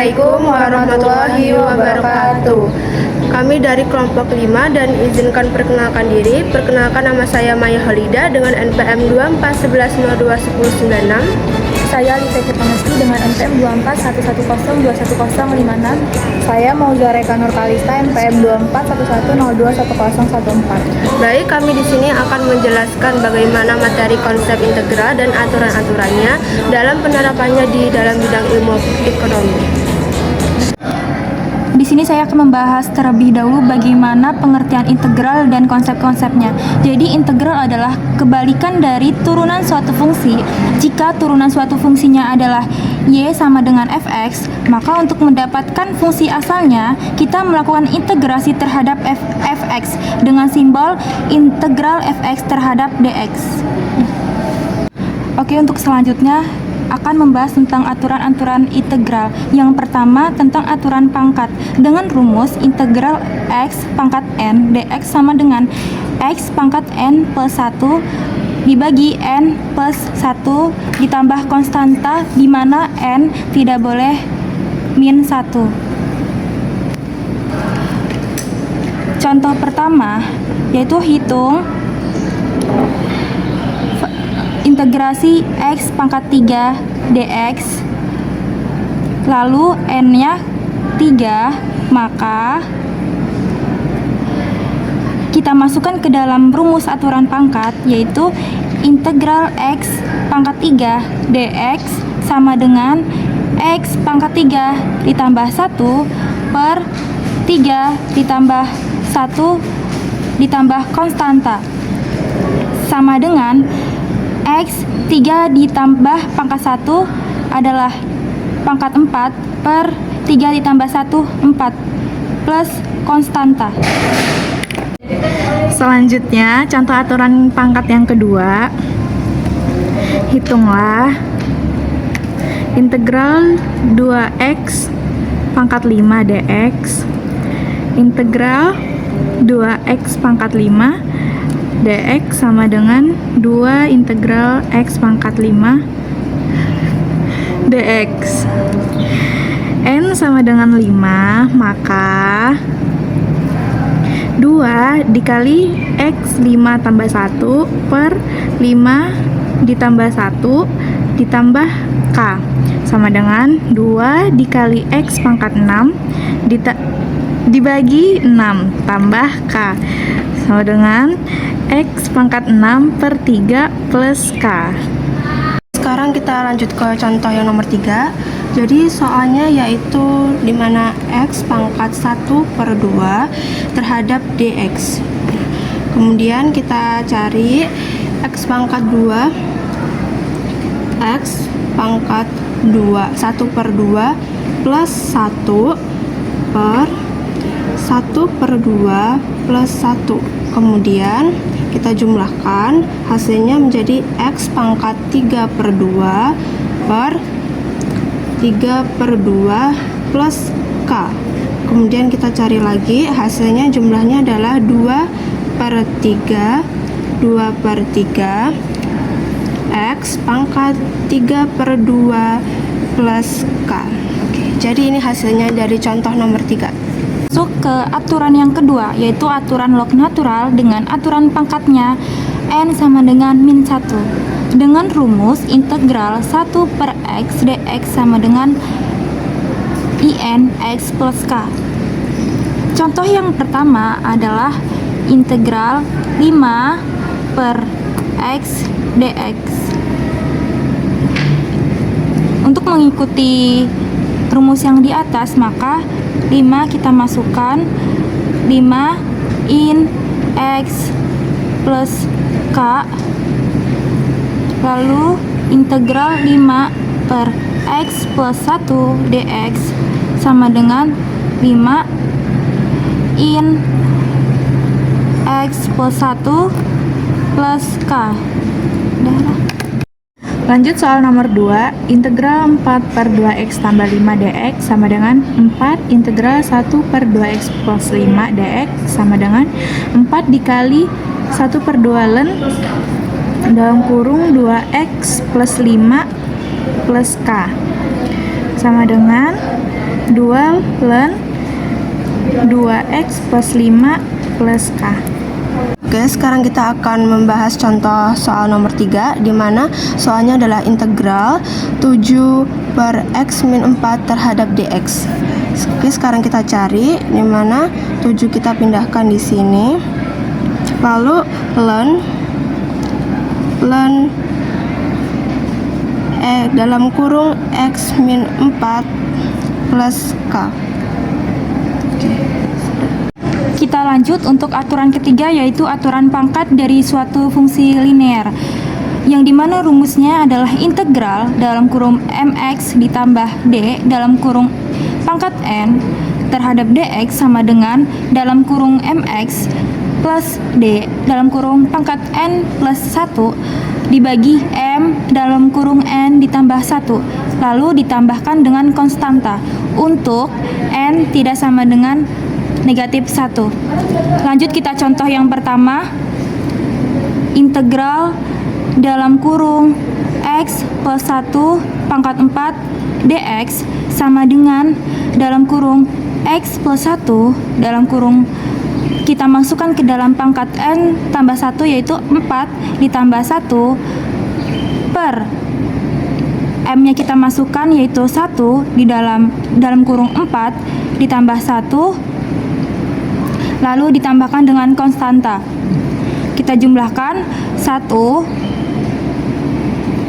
Assalamualaikum warahmatullahi wabarakatuh. Kami dari kelompok 5 dan izinkan perkenalkan diri. Perkenalkan, nama saya Maya Halida dengan NPM 2411021096. Saya Lita Cepangesti dengan NPM 2411021056. Saya Mauza Reka Nurkalista NPM 2411021014. Baik, kami di sini akan menjelaskan bagaimana materi konsep integral dan aturan-aturannya dalam penerapannya di dalam bidang ilmu ekonomi. Di sini saya akan membahas terlebih dahulu bagaimana pengertian integral dan konsep-konsepnya. Jadi integral adalah kebalikan dari turunan suatu fungsi. Jika turunan suatu fungsinya adalah y sama dengan fx, maka untuk mendapatkan fungsi asalnya, kita melakukan integrasi terhadap fx dengan simbol integral fx terhadap dx. Oke, untuk selanjutnya akan membahas tentang aturan-aturan integral. Yang pertama tentang aturan pangkat dengan rumus integral x pangkat n dx sama dengan x pangkat n plus 1 dibagi n plus 1 ditambah konstanta di mana n tidak boleh min 1. Contoh pertama yaitu hitung integrasi x pangkat 3 dx, lalu n-nya 3, maka kita masukkan ke dalam rumus aturan pangkat, yaitu integral x pangkat 3 dx sama dengan x pangkat 3 ditambah 1 per 3 ditambah 1 ditambah konstanta sama dengan x 3 ditambah pangkat 1 adalah pangkat 4 per 3 ditambah 1, 4 plus konstanta. Selanjutnya, contoh aturan pangkat yang kedua. Hitunglah integral 2x pangkat 5 dx, integral 2x pangkat 5 dx sama dengan 2 integral x pangkat 5 dx. N sama dengan 5, maka 2 dikali x 5 tambah 1 per 5 ditambah 1 ditambah k sama dengan 2 dikali x pangkat 6 dibagi 6 tambah k sama dengan x pangkat 6 per 3 plus k. Sekarang kita lanjut ke contoh yang nomor 3. Jadi soalnya yaitu dimana x pangkat 1 per 2 terhadap dx. Kemudian kita cari x pangkat 2, x pangkat 2 1 per 2 plus 1 per 1 per 2 plus 1. Kemudian kita jumlahkan, hasilnya menjadi x pangkat 3 per 2 per 3 per 2 plus k. Kemudian kita cari lagi, hasilnya jumlahnya adalah 2 per 3 2 per 3 x pangkat 3 per 2 plus k. Oke, jadi ini hasilnya dari contoh nomor 3. Masuk ke aturan yang kedua, yaitu aturan log natural dengan aturan pangkatnya n sama dengan min 1 dengan rumus integral 1 per x dx sama dengan in x plus k. Contoh yang pertama adalah integral 5 per x dx. Untuk mengikuti rumus yang di atas, maka 5 kita masukkan 5 in x plus k, lalu integral 5 per x plus 1 dx sama dengan 5 in x plus 1 plus k. Lanjut soal nomor 2, integral 4 per 2x tambah 5 dx sama dengan 4 integral 1 per 2x plus 5 dx sama dengan 4 dikali 1 per 2 ln dalam kurung 2x plus 5 plus k sama dengan 2 ln 2x plus 5 plus K. Oke, sekarang kita akan membahas contoh soal nomor 3, di mana soalnya adalah integral 7 per x min 4 terhadap dx. Oke, sekarang kita cari di mana 7 kita pindahkan di sini. Lalu ln dalam kurung x min 4 plus K. Kita lanjut untuk aturan ketiga, yaitu aturan pangkat dari suatu fungsi linear, yang dimana rumusnya adalah integral dalam kurung mx ditambah d dalam kurung pangkat n terhadap dx sama dengan dalam kurung mx plus d dalam kurung pangkat n plus 1 dibagi m dalam kurung n ditambah 1, lalu ditambahkan dengan konstanta untuk n tidak sama dengan negatif 1. Lanjut kita contoh yang pertama, integral dalam kurung x plus 1 pangkat 4 dx sama dengan dalam kurung x plus 1 dalam kurung kita masukkan ke dalam pangkat n tambah 1, yaitu 4 ditambah 1 per m nya kita masukkan yaitu 1 di dalam kurung 4 ditambah 1, lalu ditambahkan dengan konstanta. Kita jumlahkan 1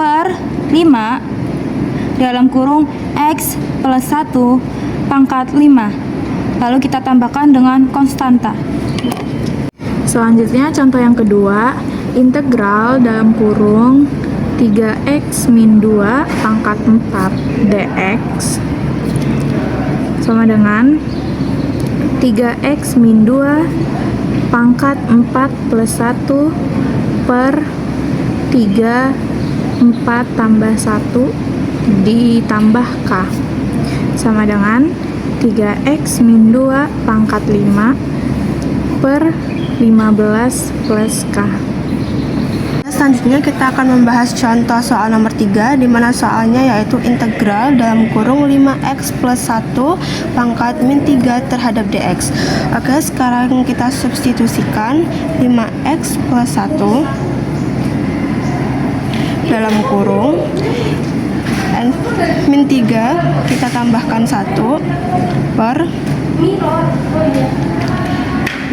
per 5 dalam kurung x plus 1 pangkat 5, lalu kita tambahkan dengan konstanta. Selanjutnya contoh yang kedua, integral dalam kurung 3x min 2 pangkat 4 dx sama dengan 3x min 2 pangkat 4 plus 1 per 3 4 tambah 1 ditambah K sama dengan 3x min 2 pangkat 5 per 15 plus K. Selanjutnya kita akan membahas contoh soal nomor 3, di mana soalnya yaitu integral dalam kurung 5x plus 1 pangkat min 3 terhadap dx. Oke, sekarang kita substitusikan 5x plus 1 dalam kurung min 3 kita tambahkan 1 per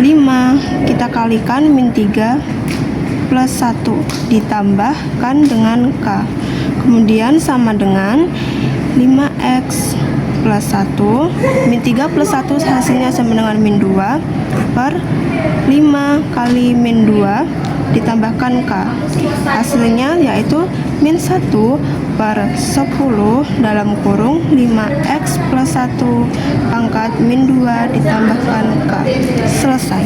5 kita kalikan min 3 plus 1 ditambahkan dengan K, kemudian sama dengan 5x plus 1 min 3 plus 1 hasilnya sama dengan min 2 per 5 kali min 2 ditambahkan K, hasilnya yaitu min 1 per 10 dalam kurung 5x plus 1 pangkat min 2 ditambahkan K. Selesai.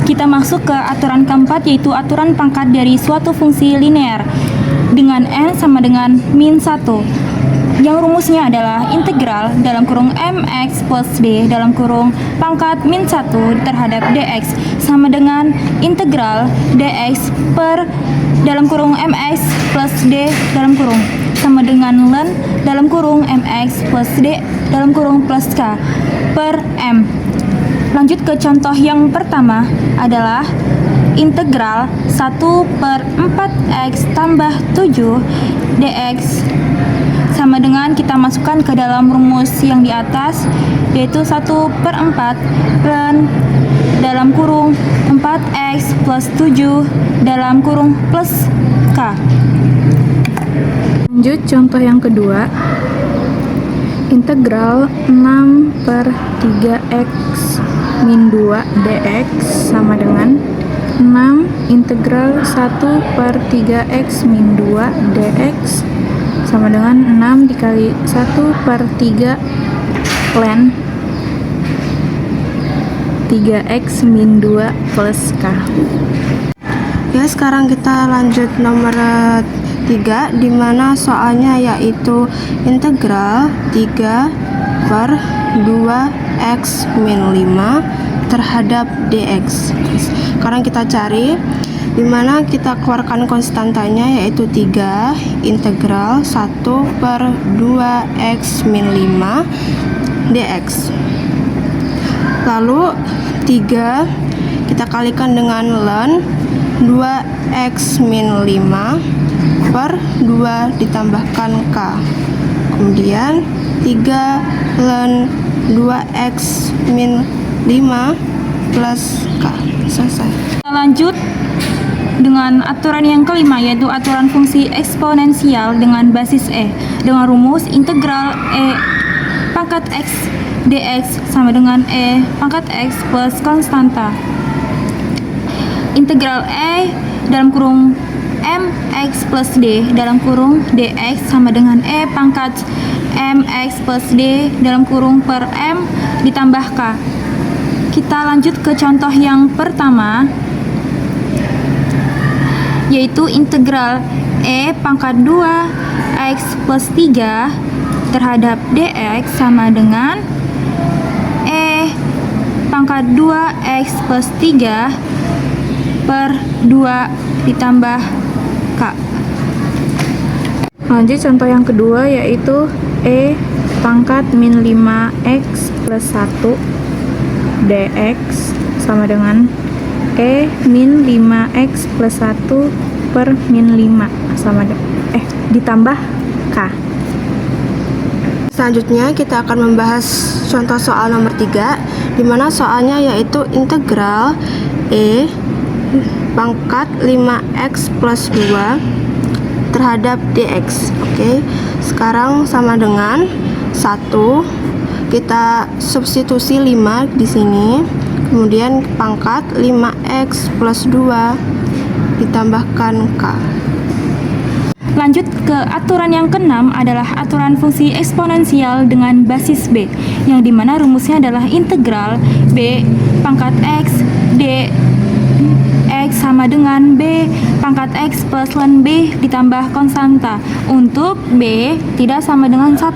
Kita masuk ke aturan keempat, yaitu aturan pangkat dari suatu fungsi linear dengan n sama dengan min 1, yang rumusnya adalah integral dalam kurung mx plus d dalam kurung pangkat min 1 terhadap dx sama dengan integral dx per dalam kurung mx plus d dalam kurung sama dengan ln dalam kurung mx plus d dalam kurung plus k per m. Lanjut ke contoh yang pertama adalah integral 1 per 4x tambah 7 dx sama dengan kita masukkan ke dalam rumus yang di atas, yaitu 1 per 4 ln dalam kurung 4x plus 7 dalam kurung plus k. Lanjut contoh yang kedua, integral 6 per 3x min 2 dx sama dengan 6 integral 1 per 3x min 2 dx sama dengan 6 dikali 1 per 3 ln 3x min 2 plus K. Ya, sekarang kita lanjut nomor 3, di mana soalnya yaitu integral 3 per 2x min 5 terhadap dx. Sekarang kita cari di mana kita keluarkan konstantanya yaitu 3 integral 1 per 2x min 5 dx. Lalu 3 kita kalikan dengan ln 2x min 5 per 2 ditambahkan k. Kemudian 3 ln 2x min 5 plus k. Selesai. Kita lanjut dengan aturan yang kelima, yaitu aturan fungsi eksponensial dengan basis E dengan rumus integral E pangkat x dx sama dengan E pangkat x plus konstanta. Integral E dalam kurung mx plus d dalam kurung dx sama dengan E pangkat mx plus d dalam kurung per m ditambah k. Kita lanjut ke contoh yang pertama, yaitu integral E pangkat 2 x plus 3 terhadap dx sama dengan E pangkat 2 x plus 3 per 2 ditambah k. Lanjut contoh yang kedua, yaitu E pangkat min 5x plus 1 dx sama dengan E min 5x plus 1 per min 5 sama ditambah k. Selanjutnya kita akan membahas contoh soal nomor 3, di mana soalnya yaitu integral E pangkat 5x plus 2 terhadap dx. Oke, sekarang sama dengan 1, kita substitusi 5 di sini, kemudian pangkat 5x plus 2 ditambahkan k. Lanjut ke aturan yang keenam adalah aturan fungsi eksponensial dengan basis B, yang dimana rumusnya adalah integral B pangkat x d x sama dengan B pangkat x plus ln B ditambah konstanta untuk B tidak sama dengan 1.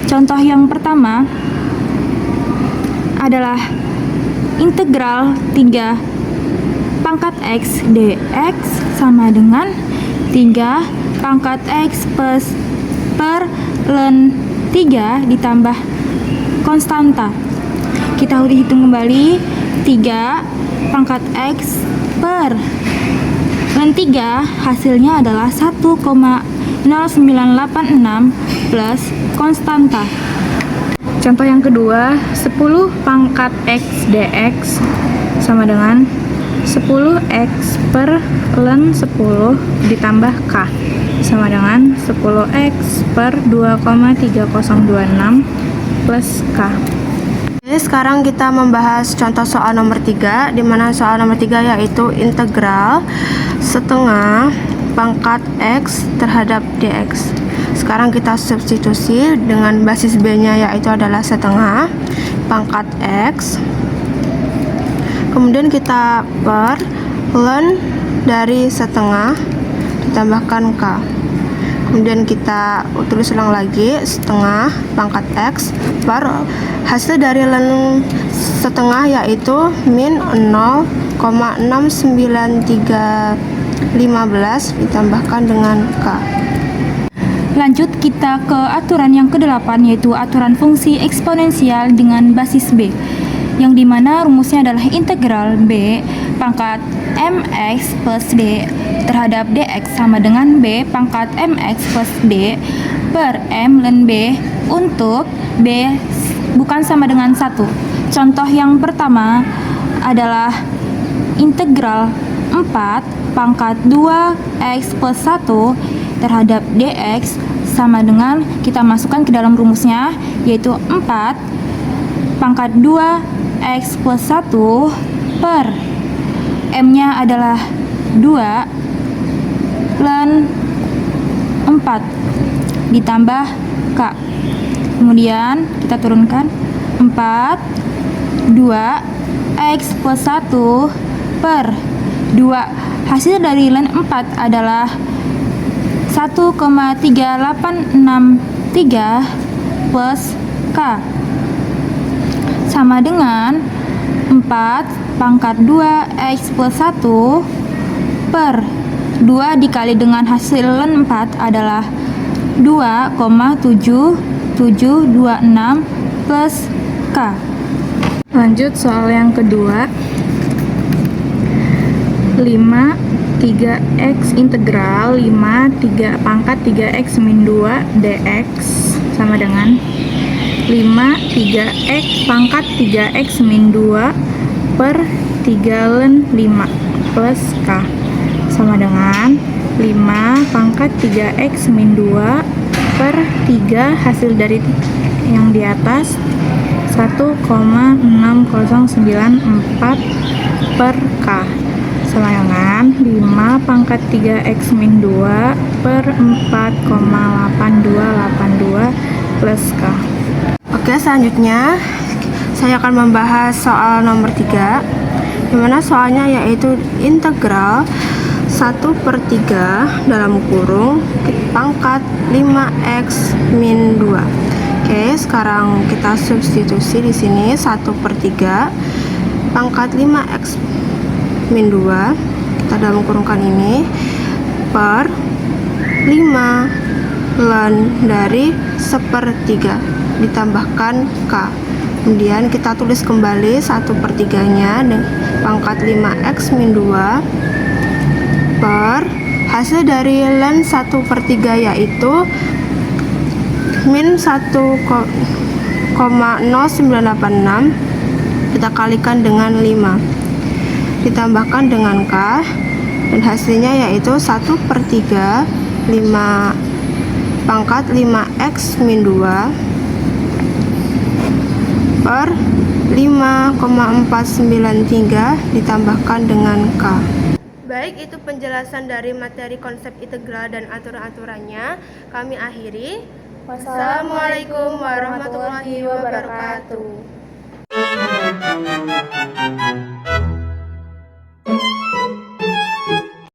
Contoh yang pertama adalah integral 3 pangkat x dx sama dengan 3 pangkat x plus per ln 3 ditambah konstanta. Kita hitung kembali, 3 pangkat x per ln 3 hasilnya adalah 1,0986 plus konstanta. Contoh yang kedua, 10 pangkat x dx sama dengan 10x per ln 10 ditambah k sama dengan 10x per 2,3026 plus k. Oke, sekarang kita membahas contoh soal nomor 3, di mana soal nomor 3 yaitu integral setengah pangkat x terhadap dx. Sekarang kita substitusi dengan basis B-nya, yaitu adalah setengah pangkat x. Kemudian kita per ln dari setengah ditambahkan k. Kemudian kita tulis ulang lagi, setengah pangkat x per hasil dari ln setengah yaitu min 0,69315 ditambahkan dengan k. Lanjut kita ke aturan yang ke-8, yaitu aturan fungsi eksponensial dengan basis B, yang dimana rumusnya adalah integral B pangkat mx plus d terhadap dx sama dengan B pangkat mx plus d per m ln B untuk B bukan sama dengan 1. Contoh yang pertama adalah integral 4 pangkat 2x plus 1 terhadap dx sama dengan, kita masukkan ke dalam rumusnya, yaitu 4 pangkat 2x plus 1 per m-nya adalah 2 ln 4 ditambah k. Kemudian kita turunkan 4 2x plus 1 per 2. Hasil dari ln 4 adalah 1,3863 plus k sama dengan 4 pangkat 2x plus 1 per 2 dikali dengan hasil ln 4 adalah 2,7726 plus K. Lanjut soal yang kedua. 5 3x integral 3 pangkat 3x min 2 dx sama dengan 5 3x pangkat 3x min 2 per 3 ln 5 plus K sama dengan 5 pangkat 3x min 2 per 3 hasil dari yang di atas 1,6094 per K sama dengan 5 pangkat 3x min 2 per 4,8282 plus K. Oke, selanjutnya saya akan membahas soal nomor 3, dimana soalnya yaitu integral 1/3 dalam kurung pangkat 5x min 2. Oke, sekarang kita substitusi di sini 1/3 pangkat 5x min 2 kita dalam kurungkan ini per 5 ln dari 1/3 ditambahkan K. Kemudian kita tulis kembali 1/3-nya pangkat 5x min 2 per hasil dari ln 1/3 yaitu min 1,0986 kita kalikan dengan 5 ditambahkan dengan K dan hasilnya yaitu 1/3 5 pangkat 5x min 2 per 5,493 ditambahkan dengan K. Baik, itu penjelasan dari materi konsep integral dan aturan-aturannya. Kami akhiri. Wassalamualaikum warahmatullahi wabarakatuh.